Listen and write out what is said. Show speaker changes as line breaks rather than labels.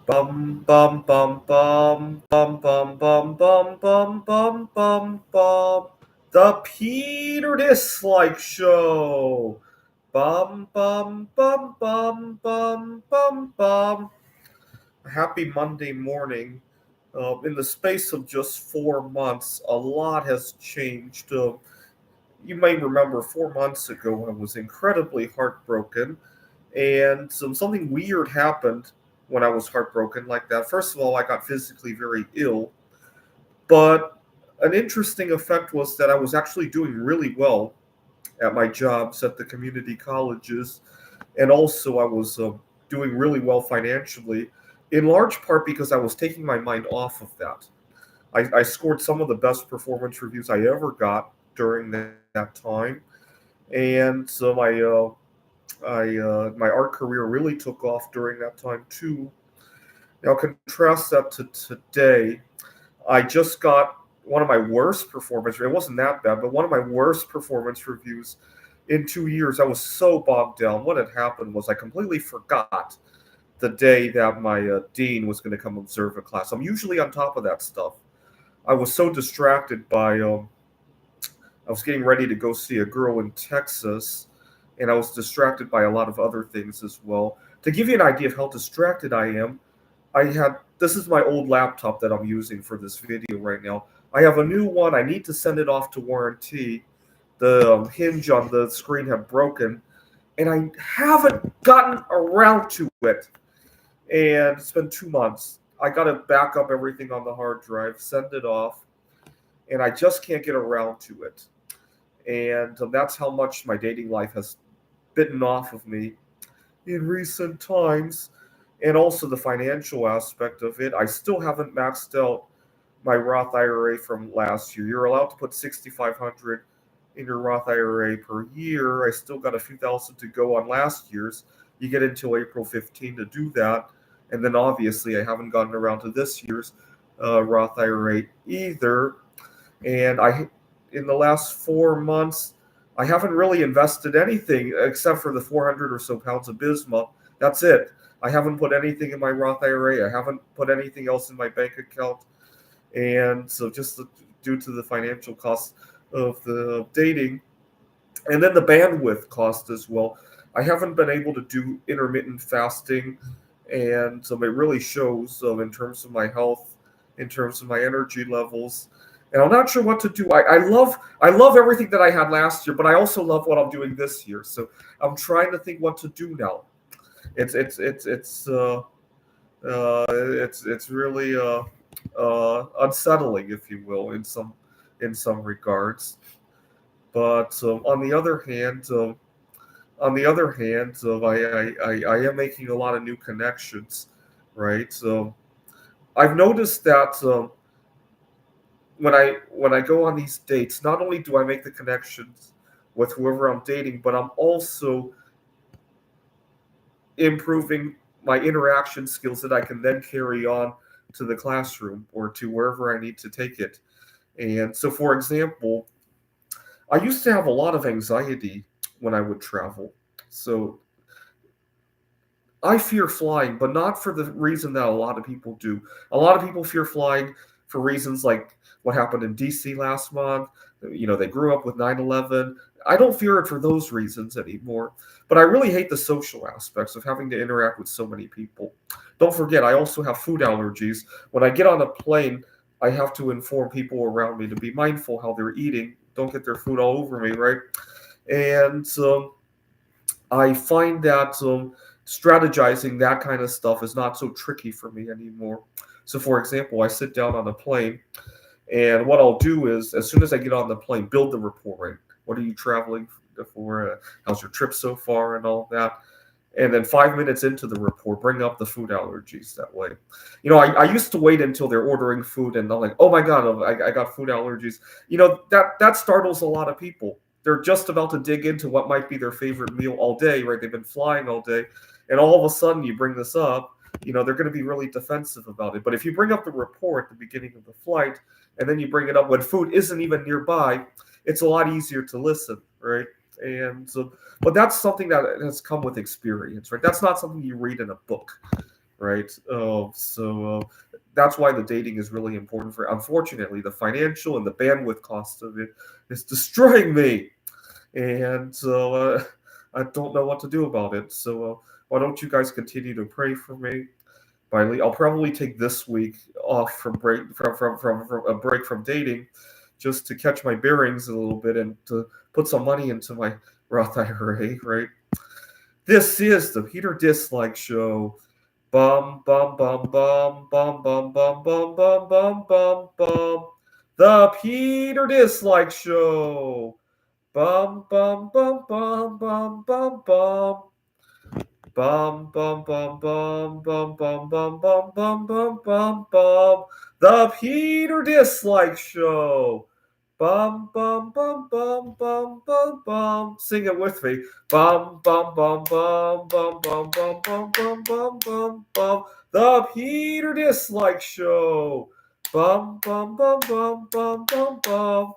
Bum bum bum bum bum bum bum bum bum bum bum bum. The Peter Dislike Show. Bum bum bum bum bum bum bum. Happy Monday morning. In the space of just 4 months, a lot has changed. You may remember 4 months ago, I was incredibly heartbroken, and something weird happened when I was heartbroken like that. First of all, I got physically very ill, but an interesting effect was that I was actually doing really well at my jobs at the community colleges, and also I was doing really well financially, in large part because I was taking my mind off of that. I scored some of the best performance reviews I ever got during that time, and so my art career really took off during that time too. Now contrast that to today. I just got one of my worst performance. It wasn't that bad, but one of my worst performance reviews in 2 years. I was so bogged down. What had happened was I completely forgot the day that my dean was going to come observe a class. I'm usually on top of that stuff. I was so distracted by I was getting ready to go see a girl in Texas, and I was distracted by a lot of other things as well. To give you an idea of how distracted I am, I had this is my old laptop that I'm using for this video right now. I have a new one. I need to send it off to warranty. The hinge on the screen had broken, and I haven't gotten around to it. And it's been 2 months. I got to back up everything on the hard drive, send it off, and I just can't get around to it. And that's how much my dating life has bitten off of me in recent times, and also the financial aspect of it. I still haven't maxed out my Roth IRA from last year. You're allowed to put 6,500 in your Roth IRA per year. I still got a few thousand to go on last year's. You get until April 15 to do that, and then obviously I haven't gotten around to this year's Roth IRA either. And in the last 4 months, I haven't really invested anything except for the 400 or so pounds of Bismuth. That's it. I haven't put anything in my Roth IRA. I haven't put anything else in my bank account. And so just due to the financial cost of the dating, and then the bandwidth cost as well, I haven't been able to do intermittent fasting, and so it really shows in terms of my health, in terms of my energy levels. And I'm not sure what to do. I love everything that I had last year, but I also love what I'm doing this year. So I'm trying to think what to do now. It's really unsettling, if you will, in some regards. But I am making a lot of new connections, right? So I've noticed that when I go on these dates, not only do I make the connections with whoever I'm dating, but I'm also improving my interaction skills that I can then carry on to the classroom or to wherever I need to take it. And so, for example, I used to have a lot of anxiety when I would travel. So I fear flying, but not for the reason that a lot of people do. A lot of people fear flying for reasons like what happened in DC last month. They grew up with 9/11. I don't fear it for those reasons anymore. But I really hate the social aspects of having to interact with so many people. Don't forget, I also have food allergies. When I get on a plane, I have to inform people around me to be mindful how they're eating. Don't get their food all over me, right? And I find that strategizing that kind of stuff is not so tricky for me anymore. So, for example, I sit down on a plane, and what I'll do is, as soon as I get on the plane, build the rapport. Right? What are you traveling for? How's your trip so far, and all that. And then 5 minutes into the report, bring up the food allergies that way. I used to wait until they're ordering food and they're like, oh my God, I got food allergies. That startles a lot of people. They're just about to dig into what might be their favorite meal all day, right? They've been flying all day. And all of a sudden you bring this up, they're going to be really defensive about it. But if you bring up the report at the beginning of the flight and then you bring it up when food isn't even nearby, it's a lot easier to listen, right? And so, but that's something that has come with experience, right? That's not something you read in a book. right? That's why the dating is really important. Unfortunately, the financial and the bandwidth cost of it is destroying me, and I don't know what to do about it. Why don't you guys continue to pray for me? Finally, I'll probably take this week off from a break from dating, just to catch my bearings a little bit and to put some money into my Roth IRA. Right. This is the Peter Dislike Show. Bum bum bum bum bum bum bum bum bum bum bum bum. The Peter Dislike Show. Bum bum bum bum bum bum bum. Bum bum bum bum bum bum bum bum bum bum bum bum. The Peter Dislike Show. Bum bum bum bum bum bum bum. Sing it with me. Bum bum bum bum bum bum bum bum bum bum bum bum. The Peter Dislike Show. Bum bum bum bum bum bum bum.